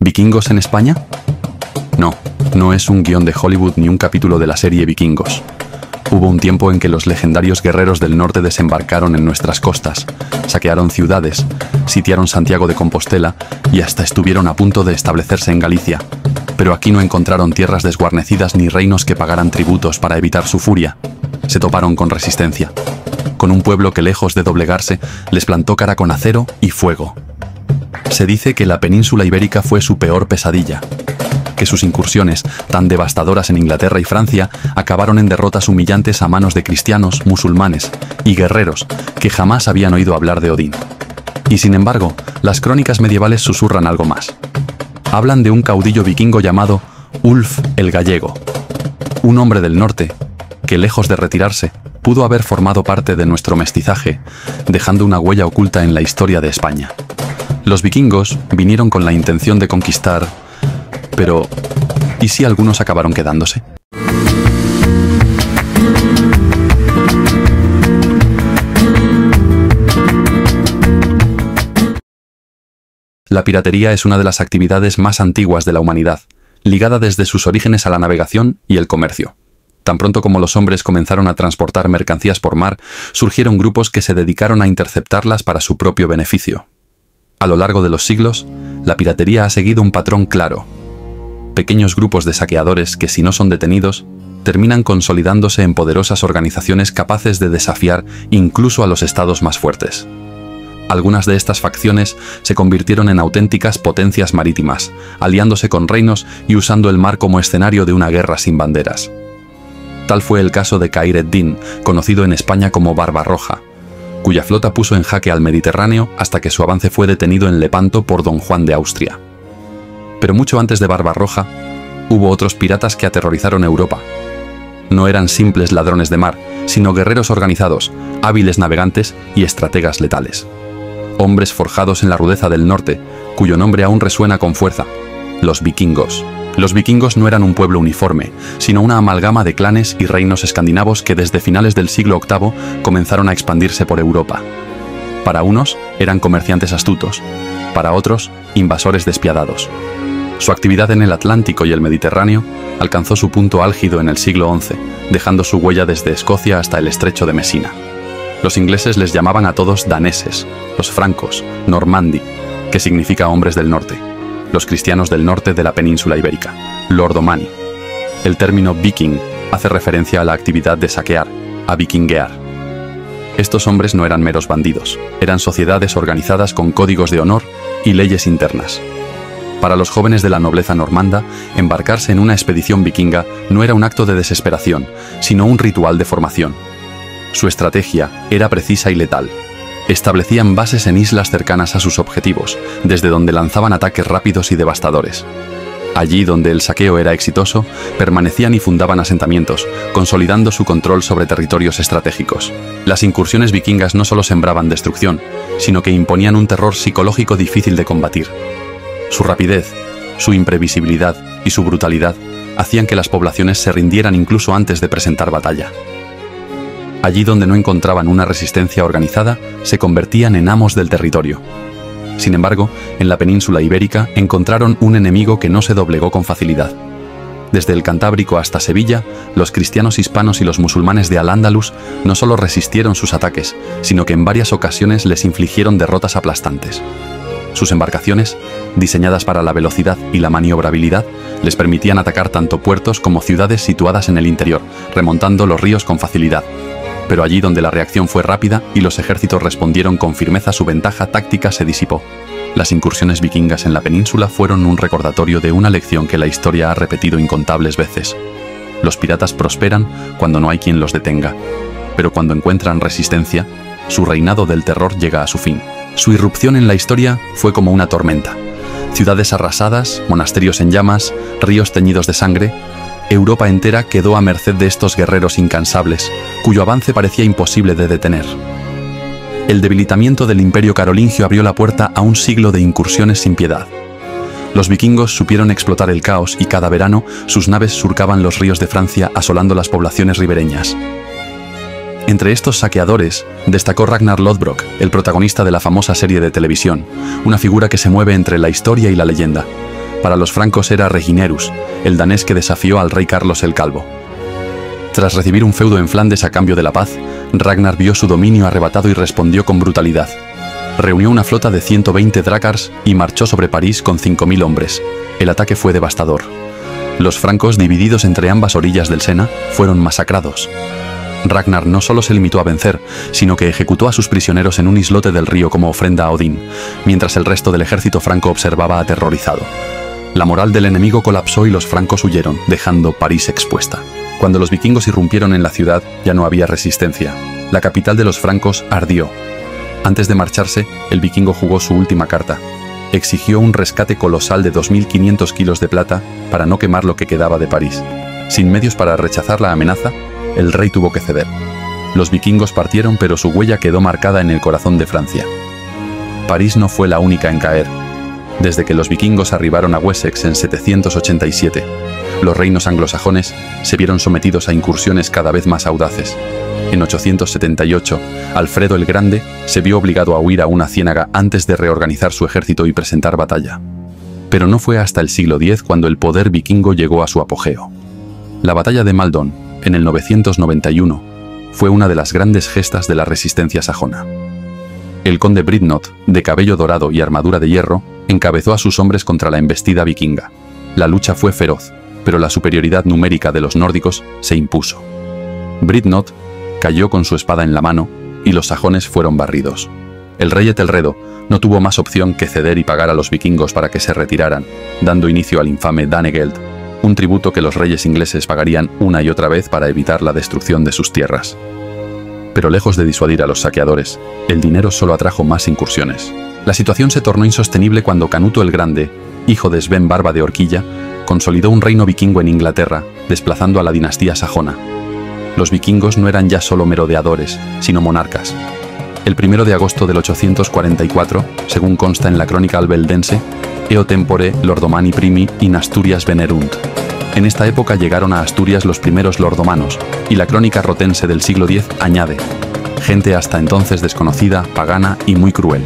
¿Vikingos en España? No, no es un guión de Hollywood ni un capítulo de la serie Vikingos. Hubo un tiempo en que los legendarios guerreros del norte desembarcaron en nuestras costas, saquearon ciudades, sitiaron Santiago de Compostela y hasta estuvieron a punto de establecerse en Galicia. Pero aquí no encontraron tierras desguarnecidas ni reinos que pagaran tributos para evitar su furia. Se toparon con resistencia, con un pueblo que lejos de doblegarse, les plantó cara con acero y fuego. Se dice que la península ibérica fue su peor pesadilla, que sus incursiones, tan devastadoras en Inglaterra y Francia, acabaron en derrotas humillantes a manos de cristianos, musulmanes y guerreros que jamás habían oído hablar de Odín. Y sin embargo, las crónicas medievales susurran algo más. Hablan de un caudillo vikingo llamado Ulf el Gallego, un hombre del norte que, lejos de retirarse, pudo haber formado parte de nuestro mestizaje, dejando una huella oculta en la historia de España. Los vikingos vinieron con la intención de conquistar, pero ¿y si algunos acabaron quedándose? La piratería es una de las actividades más antiguas de la humanidad, ligada desde sus orígenes a la navegación y el comercio. Tan pronto como los hombres comenzaron a transportar mercancías por mar, surgieron grupos que se dedicaron a interceptarlas para su propio beneficio. A lo largo de los siglos, la piratería ha seguido un patrón claro. Pequeños grupos de saqueadores que, si no son detenidos, terminan consolidándose en poderosas organizaciones capaces de desafiar incluso a los estados más fuertes. Algunas de estas facciones se convirtieron en auténticas potencias marítimas, aliándose con reinos y usando el mar como escenario de una guerra sin banderas. Tal fue el caso de Khayr ed-Din, conocido en España como Barbarroja, cuya flota puso en jaque al Mediterráneo hasta que su avance fue detenido en Lepanto por Don Juan de Austria. Pero mucho antes de Barbarroja, hubo otros piratas que aterrorizaron Europa. No eran simples ladrones de mar, sino guerreros organizados, hábiles navegantes y estrategas letales. Hombres forjados en la rudeza del norte, cuyo nombre aún resuena con fuerza: los vikingos. Los vikingos no eran un pueblo uniforme, sino una amalgama de clanes y reinos escandinavos que desde finales del siglo VIII comenzaron a expandirse por Europa. Para unos, eran comerciantes astutos, para otros, invasores despiadados. Su actividad en el Atlántico y el Mediterráneo alcanzó su punto álgido en el siglo XI, dejando su huella desde Escocia hasta el estrecho de Mesina. Los ingleses les llamaban a todos daneses, los francos, normandi, que significa hombres del norte, los cristianos del norte de la península ibérica, lordomani. El término viking hace referencia a la actividad de saquear, a vikinguear. Estos hombres no eran meros bandidos, eran sociedades organizadas con códigos de honor y leyes internas. Para los jóvenes de la nobleza normanda, embarcarse en una expedición vikinga no era un acto de desesperación, sino un ritual de formación. Su estrategia era precisa y letal. Establecían bases en islas cercanas a sus objetivos, desde donde lanzaban ataques rápidos y devastadores. Allí donde el saqueo era exitoso, permanecían y fundaban asentamientos, consolidando su control sobre territorios estratégicos. Las incursiones vikingas no solo sembraban destrucción, sino que imponían un terror psicológico difícil de combatir. Su rapidez, su imprevisibilidad y su brutalidad hacían que las poblaciones se rindieran incluso antes de presentar batalla. Allí donde no encontraban una resistencia organizada, se convertían en amos del territorio. Sin embargo, en la península ibérica encontraron un enemigo que no se doblegó con facilidad. Desde el Cantábrico hasta Sevilla, los cristianos hispanos y los musulmanes de Al-Ándalus no solo resistieron sus ataques, sino que en varias ocasiones les infligieron derrotas aplastantes. Sus embarcaciones, diseñadas para la velocidad y la maniobrabilidad, les permitían atacar tanto puertos como ciudades situadas en el interior, remontando los ríos con facilidad. Pero allí donde la reacción fue rápida y los ejércitos respondieron con firmeza, su ventaja táctica se disipó. Las incursiones vikingas en la península fueron un recordatorio de una lección que la historia ha repetido incontables veces. Los piratas prosperan cuando no hay quien los detenga, pero cuando encuentran resistencia, su reinado del terror llega a su fin. Su irrupción en la historia fue como una tormenta. Ciudades arrasadas, monasterios en llamas, ríos teñidos de sangre. Europa entera quedó a merced de estos guerreros incansables, cuyo avance parecía imposible de detener. El debilitamiento del Imperio carolingio abrió la puerta a un siglo de incursiones sin piedad. Los vikingos supieron explotar el caos y cada verano sus naves surcaban los ríos de Francia asolando las poblaciones ribereñas. Entre estos saqueadores destacó Ragnar Lodbrok, el protagonista de la famosa serie de televisión, una figura que se mueve entre la historia y la leyenda. Para los francos era Reginerus, el danés que desafió al rey Carlos el Calvo. Tras recibir un feudo en Flandes a cambio de la paz, Ragnar vio su dominio arrebatado y respondió con brutalidad. Reunió una flota de 120 drácars y marchó sobre París con 5.000 hombres. El ataque fue devastador. Los francos, divididos entre ambas orillas del Sena, fueron masacrados. Ragnar no solo se limitó a vencer, sino que ejecutó a sus prisioneros en un islote del río como ofrenda a Odín, mientras el resto del ejército franco observaba aterrorizado. La moral del enemigo colapsó y los francos huyeron, dejando París expuesta. Cuando los vikingos irrumpieron en la ciudad, ya no había resistencia. La capital de los francos ardió. Antes de marcharse, el vikingo jugó su última carta. Exigió un rescate colosal de 2.500 kilos de plata para no quemar lo que quedaba de París. Sin medios para rechazar la amenaza, el rey tuvo que ceder. Los vikingos partieron, pero su huella quedó marcada en el corazón de Francia. París no fue la única en caer. Desde que los vikingos arribaron a Wessex en 787, los reinos anglosajones se vieron sometidos a incursiones cada vez más audaces. En 878, Alfredo el Grande se vio obligado a huir a una ciénaga antes de reorganizar su ejército y presentar batalla. Pero no fue hasta el siglo X cuando el poder vikingo llegó a su apogeo. La batalla de Maldon, en el 991, fue una de las grandes gestas de la resistencia sajona. El conde Bridnot, de cabello dorado y armadura de hierro, encabezó a sus hombres contra la embestida vikinga. La lucha fue feroz, pero la superioridad numérica de los nórdicos se impuso. Bridnot cayó con su espada en la mano y los sajones fueron barridos. El rey Etelredo no tuvo más opción que ceder y pagar a los vikingos para que se retiraran, dando inicio al infame Danegeld, un tributo que los reyes ingleses pagarían una y otra vez para evitar la destrucción de sus tierras. Pero lejos de disuadir a los saqueadores, el dinero solo atrajo más incursiones. La situación se tornó insostenible cuando Canuto el Grande, hijo de Sven Barba de Orquilla, consolidó un reino vikingo en Inglaterra, desplazando a la dinastía sajona. Los vikingos no eran ya solo merodeadores, sino monarcas. El 1 de agosto del 844, según consta en la crónica albeldense, Eo tempore lordomani primi in Asturias venerunt. En esta época llegaron a Asturias los primeros lordomanos, y la crónica rotense del siglo X añade, gente hasta entonces desconocida, pagana y muy cruel.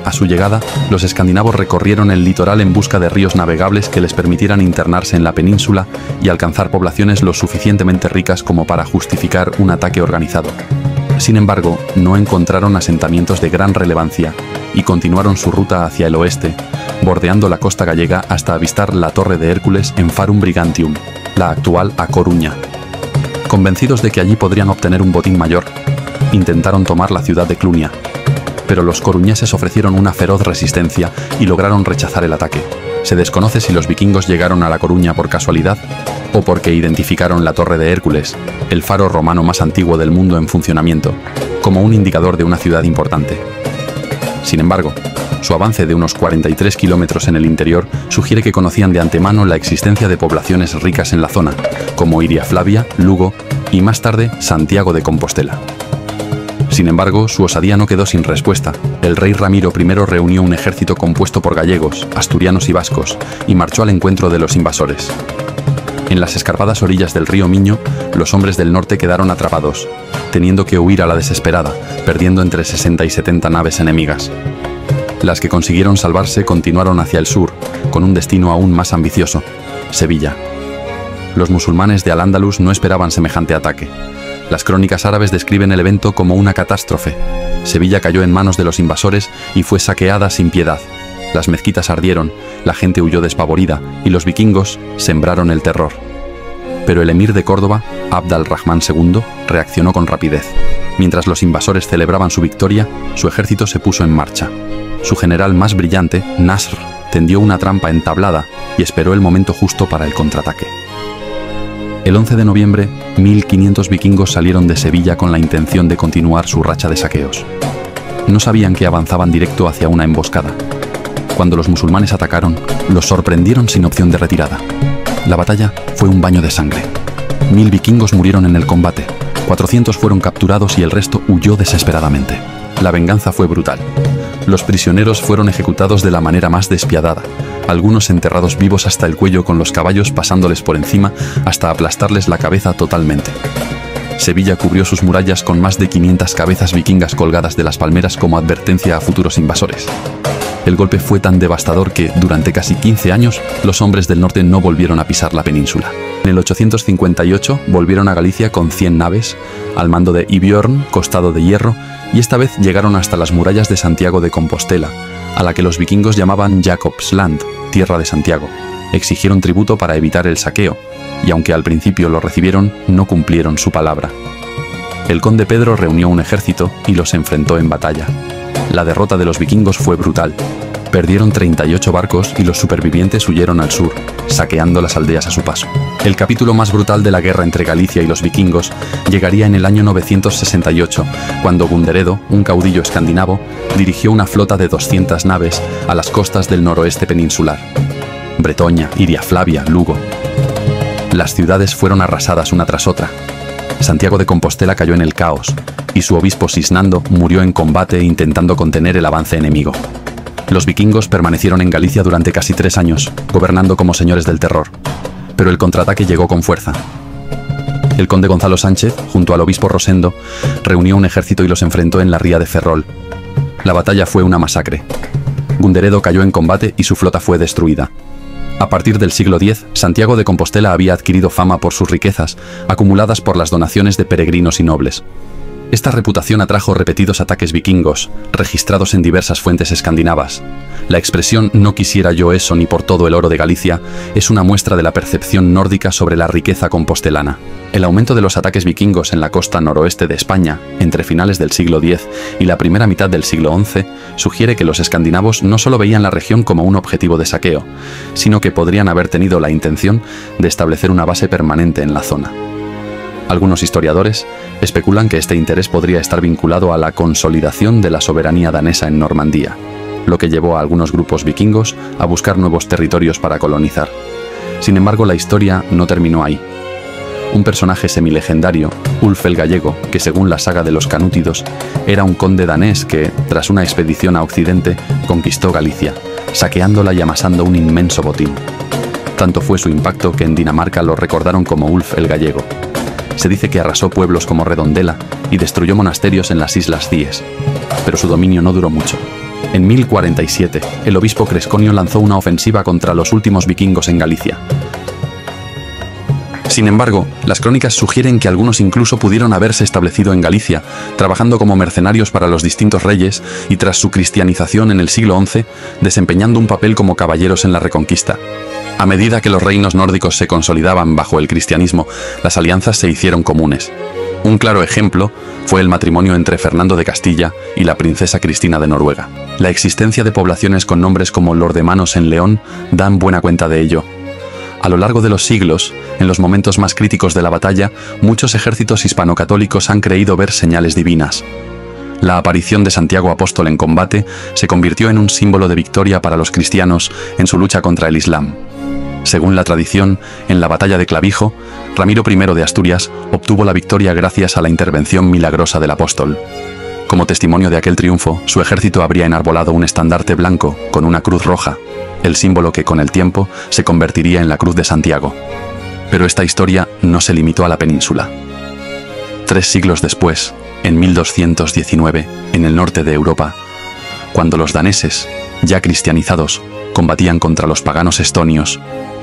A su llegada, los escandinavos recorrieron el litoral en busca de ríos navegables que les permitieran internarse en la península y alcanzar poblaciones lo suficientemente ricas como para justificar un ataque organizado. Sin embargo, no encontraron asentamientos de gran relevancia y continuaron su ruta hacia el oeste, bordeando la costa gallega hasta avistar la Torre de Hércules en Farum Brigantium, la actual A Coruña. Convencidos de que allí podrían obtener un botín mayor, intentaron tomar la ciudad de Clunia, pero los coruñeses ofrecieron una feroz resistencia y lograron rechazar el ataque. Se desconoce si los vikingos llegaron a La Coruña por casualidad o porque identificaron la Torre de Hércules, el faro romano más antiguo del mundo en funcionamiento, como un indicador de una ciudad importante. Sin embargo, su avance de unos 43 kilómetros en el interior sugiere que conocían de antemano la existencia de poblaciones ricas en la zona, como Iria Flavia, Lugo y más tarde Santiago de Compostela. Sin embargo, su osadía no quedó sin respuesta. El rey Ramiro I reunió un ejército compuesto por gallegos, asturianos y vascos, y marchó al encuentro de los invasores. En las escarpadas orillas del río Miño, los hombres del norte quedaron atrapados, teniendo que huir a la desesperada, perdiendo entre 60 y 70 naves enemigas. Las que consiguieron salvarse continuaron hacia el sur, con un destino aún más ambicioso, Sevilla. Los musulmanes de Al-Ándalus no esperaban semejante ataque. Las crónicas árabes describen el evento como una catástrofe. Sevilla cayó en manos de los invasores y fue saqueada sin piedad. Las mezquitas ardieron, la gente huyó despavorida y los vikingos sembraron el terror. Pero el emir de Córdoba, Abd al-Rahman II, reaccionó con rapidez. Mientras los invasores celebraban su victoria, su ejército se puso en marcha. Su general más brillante, Nasr, tendió una trampa entablada y esperó el momento justo para el contraataque. El 11 de noviembre, 1.500 vikingos salieron de Sevilla con la intención de continuar su racha de saqueos. No sabían que avanzaban directo hacia una emboscada. Cuando los musulmanes atacaron, los sorprendieron sin opción de retirada. La batalla fue un baño de sangre. 1.000 vikingos murieron en el combate, 400 fueron capturados y el resto huyó desesperadamente. La venganza fue brutal. Los prisioneros fueron ejecutados de la manera más despiadada, algunos enterrados vivos hasta el cuello con los caballos pasándoles por encima hasta aplastarles la cabeza totalmente. Sevilla cubrió sus murallas con más de 500 cabezas vikingas colgadas de las palmeras como advertencia a futuros invasores. El golpe fue tan devastador que, durante casi 15 años, los hombres del norte no volvieron a pisar la península. En el 858 volvieron a Galicia con 100 naves, al mando de Ibjorn, Costado de Hierro, y esta vez llegaron hasta las murallas de Santiago de Compostela, a la que los vikingos llamaban Jakobsland, Tierra de Santiago. Exigieron tributo para evitar el saqueo, y aunque al principio lo recibieron, no cumplieron su palabra. El conde Pedro reunió un ejército y los enfrentó en batalla. La derrota de los vikingos fue brutal. Perdieron 38 barcos y los supervivientes huyeron al sur, saqueando las aldeas a su paso. El capítulo más brutal de la guerra entre Galicia y los vikingos llegaría en el año 968, cuando Gunderedo, un caudillo escandinavo, dirigió una flota de 200 naves a las costas del noroeste peninsular. Bretoña, Iria Flavia, Lugo. Las ciudades fueron arrasadas una tras otra. Santiago de Compostela cayó en el caos, y su obispo Sisnando murió en combate intentando contener el avance enemigo. Los vikingos permanecieron en Galicia durante casi 3 años, gobernando como señores del terror. Pero el contraataque llegó con fuerza. El conde Gonzalo Sánchez, junto al obispo Rosendo, reunió un ejército y los enfrentó en la ría de Ferrol. La batalla fue una masacre. Gunderedo cayó en combate y su flota fue destruida. A partir del siglo X, Santiago de Compostela había adquirido fama por sus riquezas, acumuladas por las donaciones de peregrinos y nobles. Esta reputación atrajo repetidos ataques vikingos, registrados en diversas fuentes escandinavas. La expresión «no quisiera yo eso ni por todo el oro de Galicia» es una muestra de la percepción nórdica sobre la riqueza compostelana. El aumento de los ataques vikingos en la costa noroeste de España, entre finales del siglo X y la primera mitad del siglo XI, sugiere que los escandinavos no solo veían la región como un objetivo de saqueo, sino que podrían haber tenido la intención de establecer una base permanente en la zona. Algunos historiadores especulan que este interés podría estar vinculado a la consolidación de la soberanía danesa en Normandía, lo que llevó a algunos grupos vikingos a buscar nuevos territorios para colonizar. Sin embargo, la historia no terminó ahí. Un personaje semilegendario, Ulf el Gallego, que según la saga de los Canútidos, era un conde danés que, tras una expedición a Occidente, conquistó Galicia, saqueándola y amasando un inmenso botín. Tanto fue su impacto que en Dinamarca lo recordaron como Ulf el Gallego. Se dice que arrasó pueblos como Redondela y destruyó monasterios en las Islas Cíes, pero su dominio no duró mucho. En 1047, el obispo Cresconio lanzó una ofensiva contra los últimos vikingos en Galicia. Sin embargo, las crónicas sugieren que algunos incluso pudieron haberse establecido en Galicia, trabajando como mercenarios para los distintos reyes y tras su cristianización en el siglo XI, desempeñando un papel como caballeros en la Reconquista. A medida que los reinos nórdicos se consolidaban bajo el cristianismo, las alianzas se hicieron comunes. Un claro ejemplo fue el matrimonio entre Fernando de Castilla y la princesa Cristina de Noruega. La existencia de poblaciones con nombres como Lordemanos en León dan buena cuenta de ello. A lo largo de los siglos, en los momentos más críticos de la batalla, muchos ejércitos hispano-católicos han creído ver señales divinas. La aparición de Santiago Apóstol en combate se convirtió en un símbolo de victoria para los cristianos en su lucha contra el Islam. Según la tradición, en la batalla de Clavijo, Ramiro I de Asturias obtuvo la victoria gracias a la intervención milagrosa del apóstol. Como testimonio de aquel triunfo, su ejército habría enarbolado un estandarte blanco con una cruz roja, el símbolo que con el tiempo se convertiría en la Cruz de Santiago. Pero esta historia no se limitó a la península. 3 siglos después, en 1219, en el norte de Europa, cuando los daneses, ya cristianizados, combatían contra los paganos estonios,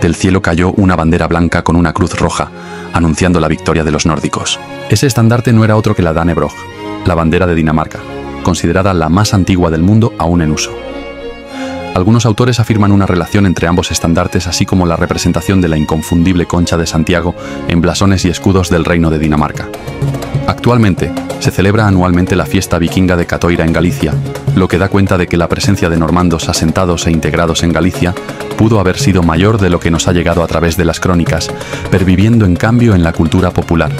del cielo cayó una bandera blanca con una cruz roja, anunciando la victoria de los nórdicos. Ese estandarte no era otro que la Danebrog, la bandera de Dinamarca, considerada la más antigua del mundo aún en uso. Algunos autores afirman una relación entre ambos estandartes, así como la representación de la inconfundible concha de Santiago en blasones y escudos del Reino de Dinamarca. Actualmente, se celebra anualmente la fiesta vikinga de Catoira en Galicia, lo que da cuenta de que la presencia de normandos asentados e integrados en Galicia pudo haber sido mayor de lo que nos ha llegado a través de las crónicas, perviviendo en cambio en la cultura popular.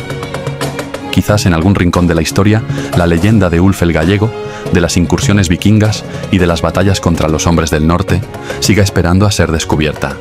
Quizás en algún rincón de la historia, la leyenda de Ulf el Gallego, de las incursiones vikingas y de las batallas contra los hombres del norte, siga esperando a ser descubierta.